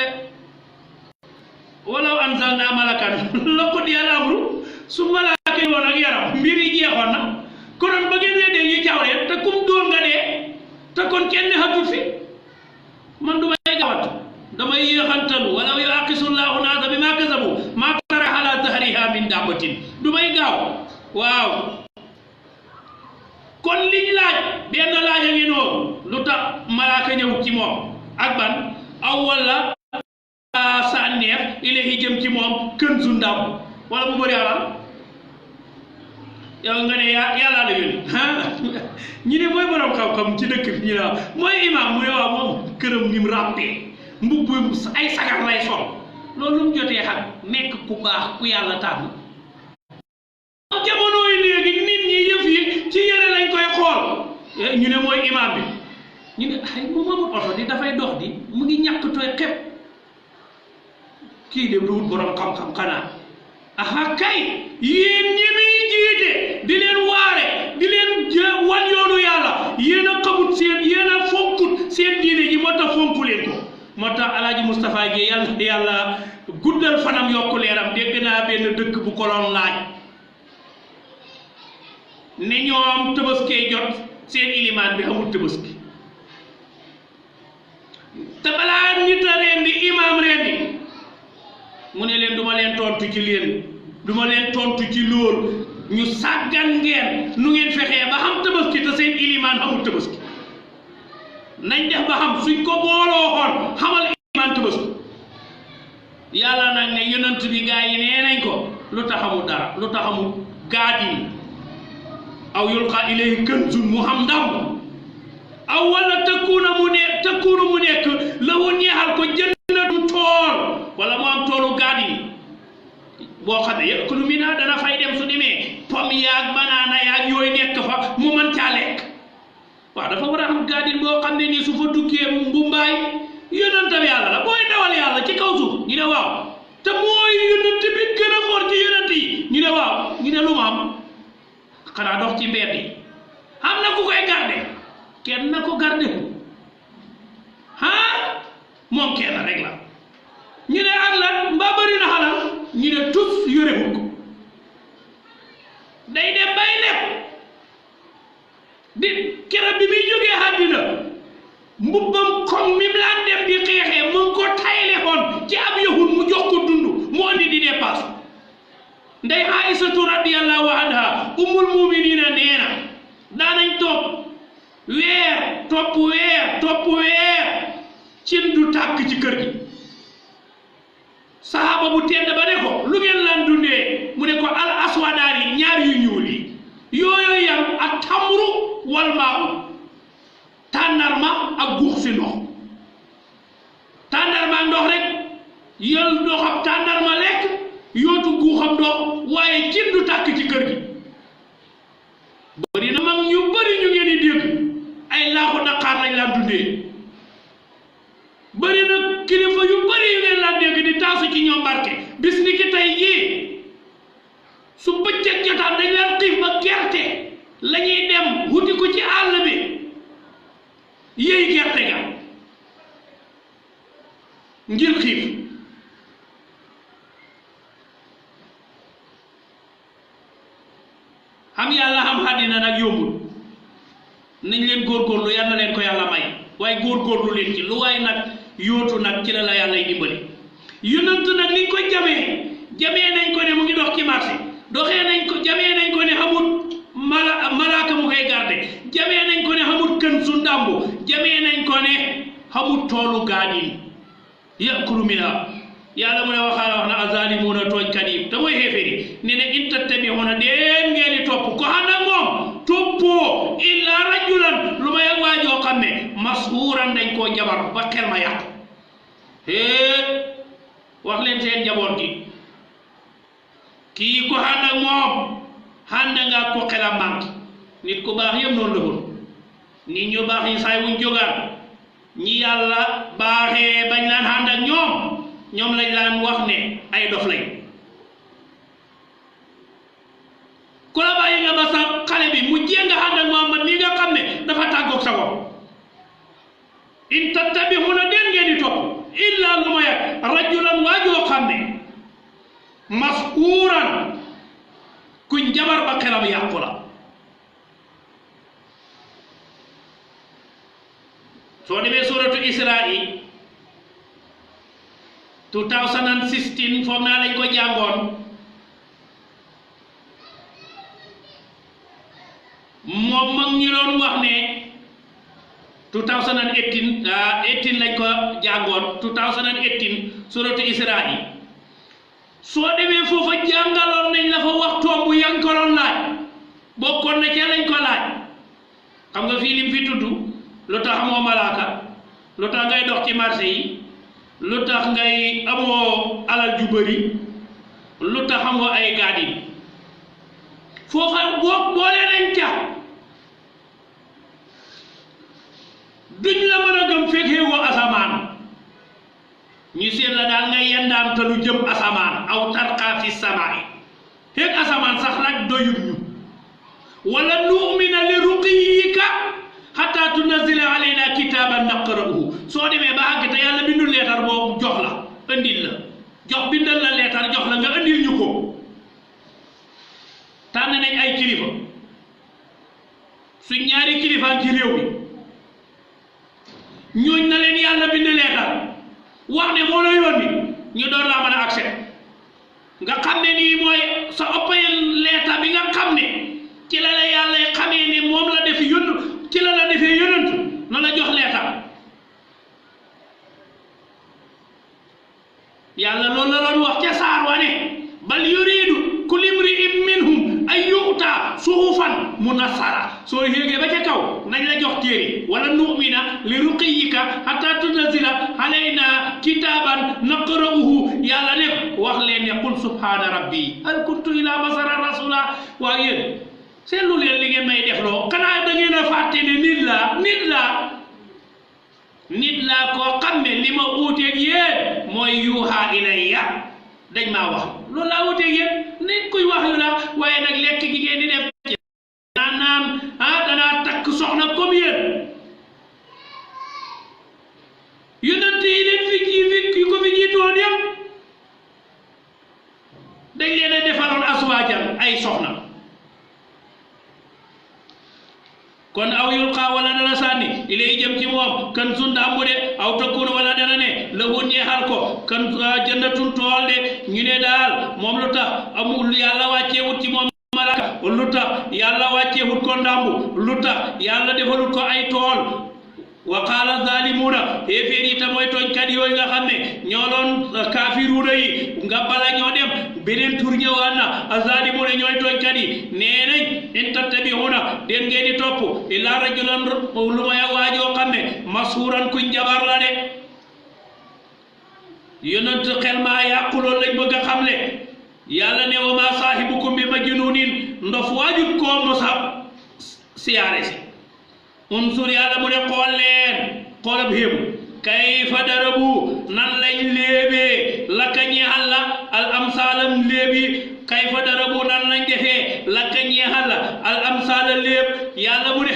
walaw anzalna malakan laqudiya al-amru su malaaka yi woon ak yaram mbir yi jeexoon na konoon ba ngeen weddee ñu caw leen te kum doon nga dee te kon kenn xatul fi man du may gawat damay yéexantalu walaw yu'aqisu llahu naasa bimaa kasabu maa taraka ala zahriha min dabbatin du may gaaw waaw kon liñ laaj benn laaj a ngi noonu lu tax malaaka ñëw ci moom ak ban aw wala sànneef ilayhi jëm ci moom kën su ndaw wala mu bëri alal yow nga ne yàlla la yónni ñi ne mooy borom xam-xam ci dëkk bi ñu ne waaw mooy imam mu ne waaw moom këram ni mu ràppee mbubb ay sagar lay sol loolu lu mu jotee xam nekk ku baax ku yàlla tànn jamono yi léegi nit ñi yëf yi ci yére lañ koy xool ñu ne mooy imam bi ñu ne ay moom amul oto di dafay dox di mu ngi ñàkk tooy xepp kii dem du wut borom xam-xam xanaa aha kay yéen ñi muy jiite di leen waare di leen wan yoonu yàlla yéen a xamut seen yéen a fonkut seen diine ji moo tax fonku leen ko moo tax alaaji Moustapha Guèye yàlla guddal fanam yokku leeram dégg naa benn dëkk bu koloon laaj ne ñoom tëbaskee jot seen ilimaan bi amul tëbaski te balaa nit a rendi imaam rendi mu ne leen duma leen tontu ci leen duma leen tontu ci lool ñu sàggan ngeen nu ngeen fexee ba xam tabaski te seen ilimaan xamul tabaski nañ def ba xam suñ ko booloo xoon xamal ilimaan tabaski yàlla nag ne yonent bi gaa yi nee nañ ko lu taxamu dara lu taxamu gaadin aw yulqa ilayhi kanzun mu xam ndam aw wala takkuuna mu nekk lahu ñeexal ko jannatu tool wala mu am toolu gaadin boo xam ne yakulu minha dana fay dem su demee pom yaag banaana yaag yooyu nekk fa mu mën caa lekk waaw dafa war a am gaadin boo xam ne nii su fa duggee mbumbaay yonentam yàlla la booy dawal yàlla ci kaw suuf ñu ne waaw te mooy yonent bi gën a xool ci yonent yi ñu ne waaw ñu ne lu mu am xanaa dox ci mbedd yi am na ku koy garde kenn na ko garde ko moom kenn rek la ñu ne ak lan mbaa bëri na xalal ñu ne tus yorewu ko day dem bay lépp di keroog bi muy jógee àddina mbubbam koŋ mi mu laan dem di xeexee mu ngi ko tayle xoon ci ab yahud mu jox ko dund mu andi di dépasse ndey Aïsatu radiyallahu anha ummul muminina nee na daanañ topp weer cin du tàkk ci kër gi saxaaba bu tedd ba ne ko lu ngeen laan dundee mu ne ko al aswadaani ñaar yu ñuul yi yooyu yam ak tamru wal maaw tàndarma ak guux si ndox tàndarma ak ndox rek yol ndoxam tàndarma lekk yootu guuxam ndox waaye cin du tàkk ci kër gi bëri na mag ñu bëri ñu ngeen di dégg ay laaxu naqaar lañ laan dundee bëri na kilifa yu bëri yu ngeen laan dégg di taasu ci ñoom barke bis ni ki tey jii su bëccëg jotaan dañ laan xiif ba gerte la ñuy dem wuti ko ci àll bi yéey gerte ga ngir xiif xam yàlla xam àddina nag yombul nañ leen góorgóorlu yal na leen ko yàlla may waaye góorgóorlu leen ci lu waay nag yóotu nag ci la yàlla dimbali yonent nag liñ ko jamee nañ ko ne mu ngi dox ci marché jamee nañ ko ne xamul malaaka mu koy garde jamee nañ ko ne xamul kën su ndàmbu jamee nañ ko ne xamul toolu gaadin yakulu minha yàlla mu ne wax na azalimuuna tooñkat yi te mooy xeeféeri ne ne in tattabi'uuna deen ngeen di topp ko xam nag moom toppoo illa rajulan lu may ak waajoo xam ne mashuuran dañ koo jabar ba xel ma yàqu wax leen seen jaboot gi kii ko xam nag moom xànd nga ko xelam manqué nit ku baax yëpp noonu la woon nit ñu baax yi saay wuñ jógaan ñi yàlla baaxee bañ laan xànd ak ñoom lañ laan wax ne ay dof lañ ku la bàyyi nga ba sa xale bi mu jéem nga xànd ak Muhammad mi nga xam ne dafa tàggoog sa bopp in tattabi'uuna den ngeen di topp illa lu may rajulan waajoo xam ne mashuuran kuñ jabar ba xelam yàqu la soo demee suratu Isra'i 2016 foog naa lañ ko jàngoon moom mag ñi doon wax ne 2018 lañ ko jàngoon 2018 suratu Isra'i soo demee foofa jàngaloon nañ la fa waxtoom bu yankaloon laaj bokkoon na ca lañ ko laaj xam nga fii lim fi tudd lu tax amoo malaaka lu tax ngay dox ci marché yi lu tax ngay amoo alal ju bëri lu tax amoo ay gaadin foofa boole nañ ca duñ la mën a gëm fekkee woo asamaan ñu seet la daal nga yendaan te lu jëm asamaan aw tarqaa fi samaay fekk asamaan sax nag doyut ñu wala nu'mina li ruqiyika hatta tunazila alayna kitaban naqra'uhu soo demee ba àgg te yàlla bindul leetar boobu jox la andil la bindal la leetar jox la nga andil ñu ko tànn nañ ay kilifa suñ ñaari kilifa ci réew mi ñooñ na leen yàlla bind leetar wax ne moo la yónni ñu door laa mën a accès nga xam ne nii mooy sa ëppayal leetar bi nga xam ne ci la yàlla xamee ne moom la def yónn ci la defee yónnant na la jox leetar yàlla loolu la doon wax ca saar wa ne bal yuridu kullu imri'in minhum ay yu'ta suhufan munassara soo yéegee ba ca kaw nañ la jox téere wala nu'mina li ruqiyyika hatta tunzila alayna kitaban naqra'uhu yàlla ne wax leen ne qul subhana rabbi hal kuntu ila basara rasula waaw yéen seetlu leen li ngeen may def loo xanaa da ngeen a fàtte ne nit laa koo xam ne li ma uuteeg yéen mooy yuuxa ilayya dañ maa wax loolu laa uuteeg yéen nit kuy wax yu la waaye nag lekk gi ngeen di def naan danaa takk soxna comme yéen yonent yi leen fi ko fi jiitoon yëpp dañ leen a defaloon aswaajan ay soxna kon aw yulqa wala dana sànni ilay jëm ci moom kan sun dambu de aw takkuun wala dana ne lahu ñeexal ko kan jannatun tool de ñu ne daal moom lu tax amul yàlla wàcceewut ci moom malaka lu tax yàlla wàcceewut ko ndambu lu tax yàlla defalut ko ay tool wa qaala zalimuna xéeféer yi ta mooy tooñkat yooyu nga xam ne ñoo doon kaafiruuna yi nga bala ñoo dem beneen tur ñëwaat na zalimuna ñooy tooñkat yi nee nañ in tattabi'una den ngeen di topp illa rajulan lu may waajoo xam ne masuuran kuñ jabar la de yonent xel maa yàqu loolu lañ bëgg a xamle yàlla ne wa ma saahibukum bi majnuunin ndof waajut koo mosa siyaare si unsur yàlla mu ne xool leen xoolab xéemu kayfa darabu nan lañ léebee laka ñeexal la al amsaalam léebi kayfa darabu nan lañ defee laka ñeexal la al amsaala léeb yàlla mu ne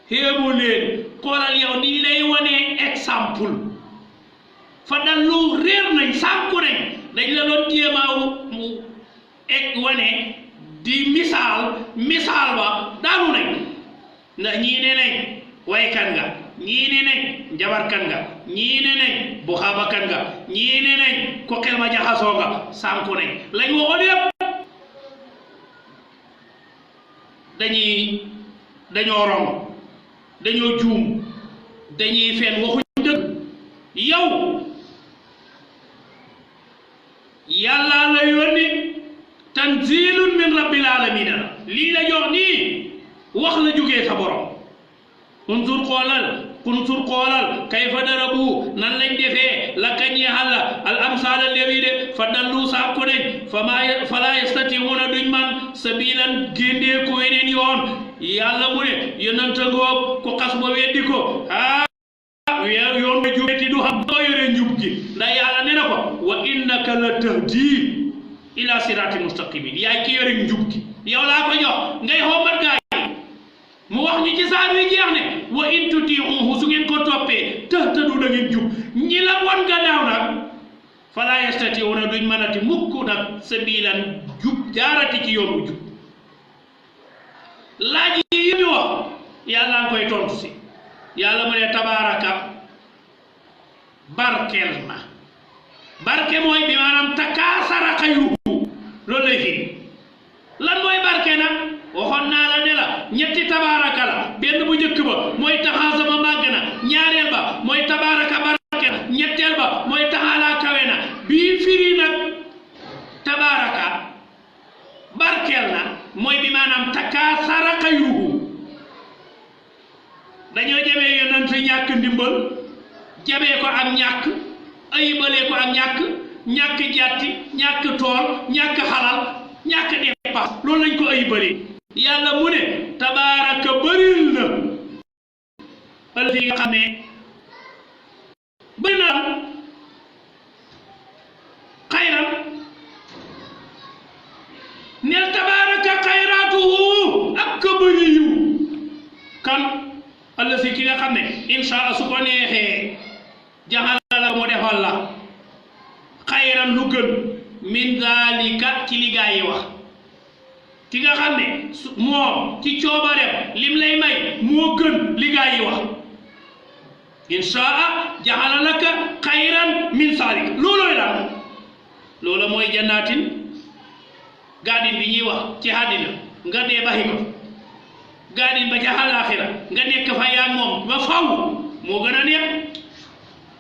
xéemu leen xoolal yow ni lay wanee exemple fa dallu réer nañ sànku nañ dañ la doon jéemaaw mu wane di misaal ba daanu nañ ndax ñii ne nañ waykan nga ñii ne nañ njabarkan nga ñii ne nañ buxaabakan nga ñii ne nañ ko xel ma jaxasoo nga sànku nañ lañ waxoon yépp dañoo rong dañoo juum dañuy fen waxuñ dëgg yow yàlla la yónni tanzilun min rabbil alamina lii la jox nii wax la jógee sa borom unsur xoolal kayfa darabu nan lañ defee la ka ñeexal la al amsaala léewi de fa dallu sàkku nañ fala yastati'una duñ man sabilan géndee ko weneen yoon yàlla mu ne yonanta ngoog ko xas ba weddi ko yoon ba jubeti du xam doo yore njub gi ndax yàlla ne na ko wa innaka la tahdi ila siratin mustaqimin yaay ki yore njub gi yow laa ko jox ngay xoomat gaay mu wax ñu ci saar wi jeex ne wa in tuti'uhu su ngeen ko toppee tahtadu da ngeen jub ñi la won gannaaw nag fala yastati'una duñ mënati mukk nag sabilan jub jaarati ci yoon wu jub laaj yi ñu wax yàlla nga koy tontu si yàlla mu ne tabaaraka barkeel na barke mooy bi maanaam takaasara xayruhu loolu lay firi lan mooy barke nag waxoon naa la ne la ñetti tabaaraka la benn bu njëkk ba mooy taxaasama màgg na ñaareel ba mooy tabaaraka barke na ñetteel ba mooy taxaalaa kawe na bii firi nag tabaaraka barkeel na mooy bi maanaam takaasara xayruhu dañoo jabee yonent ñàkk ndimbal jabee ko ak ñàkk ayibalee ko ak ñàkk jàtti ñàkk tool ñàkk xalal ñàkk dépasse loolu lañ ko ayibalee yàlla mu ne tabaaraka bëril na ëllëg nga xam ne bëri na xayran neel tabaaraka xayraatuhu ak ka bëri yiw kan ëllëg si ki nga xam ne insha su ko neexee jaxala la mu defal la xayran lu gën min zaalika ci li gaa yi wax ki nga xam ne moom ci coobareem lim lay may moo gën li gaa yi wax inshaa jaxala laka xayran min zaalika loolooy la loola mooy jannaatin gaadin bi ñuy wax ci àddina nga dee baxi ko gaadin ba ca àllaaxira nga nekk fa yaa moom ba faw moo gën a neex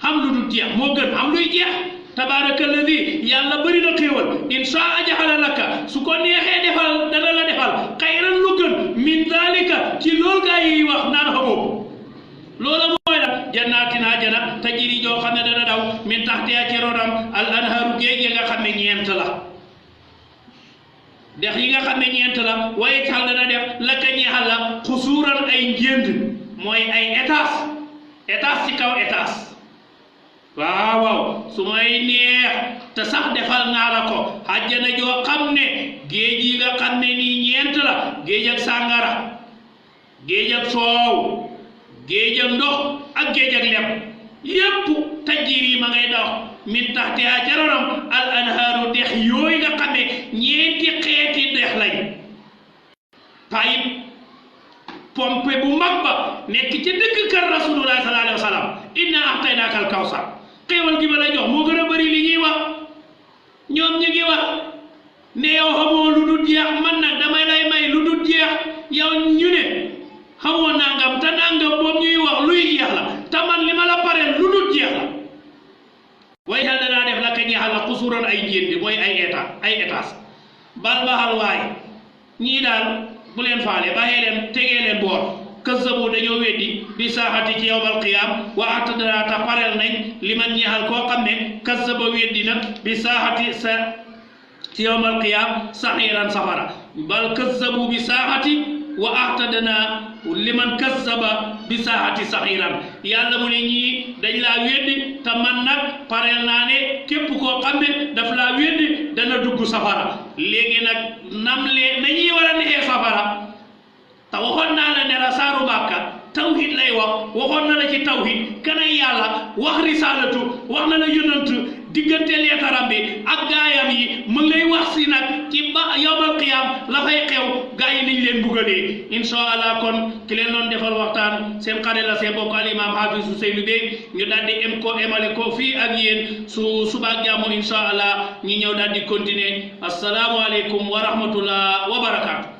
xam lu dul jeex moo gën xam luy jeex tabaarakalladi yàlla bëri na xéewal in shaa jaxala laka su ko neexee defal dana la defal xayran lu gën min dalika ci loolu gaa yi wax naan xamoo loola mooy nag jannaatin ajana tajri joo xam ne dana daw min taxtiha ci ronam al anharu géej yi nga xam ne ñeent la dex yi nga xam ne ñeent la waaye tax dana def laka ñeexal la xusuuran ay njënd mooy ay étage ci kaw étage waaw su may neex te sax defal naa la ko àjjana joo xam ne géej yi nga xam ne nii ñeent la géej ak sàngara géej ak soow géej ak ndox ak géej ak lem yépp tajiri ma ngay dox min taxtiha ca ronam al anhaaru dex yooyu nga xam ne ñeenti xeeti dex lañ payib pompe bu mag ba nekk ci dëkk kër rasulullah sallallahu alayhi wa sallam inna a'taynaaka al kawsar xéewal gi ma la jox moo gën a bëri li ñuy wax ñoom ñu ngi wax ne yow xamoo lu dul jeex man nag damay lay may lu dul jeex yow ñu ne xamoo nangam te nangam boobu ñuy wax luy jeex la te man li ma la pareel lu dul jeex la way xel danaa def la ka ñeexal la xusuran ay njéen mooy ay étage bal baxal waay ñii daal bu leen faale baxee leen tegee leen boor kazzabu dañoo weddi bi saaxati ci yawmal qiyaam wa atadna ta pareel nañ li man ñeexal koo xam ne kazzaba weddi na bi saaxati sa ci yawmal qiyaam saxiiran safara bal kazzabu bi saaxati wa atadna liman kazzaba bi saaxati saxiiran yàlla mu ne ñii dañ laa weddi te man nag pareel naa ne képp koo xam ne daf laa weddi dana dugg safara léegi nag nañuy war a nexee safara te waxoon naa la ne la saaru Màkka tawhid lay wax waxoon na la ci tawhid kanay yàlla wax risalatu wax na la yonant diggante leetaram bi ak gaayam yi mu ngay wax si nag ci ba yawmal qiyaam la fay xew gaa yi niñ leen buggalee insha allah kon ki leen doon defal waxtaan seen xarit la seen bokk al imam Hafiz Ousseynou Bey ñu daal di emale ko fii ak yéen su subaak jàmm insha allah ñi ñëw daal di continuer assalaamu aleykum wa rahmatullah wa barakaatu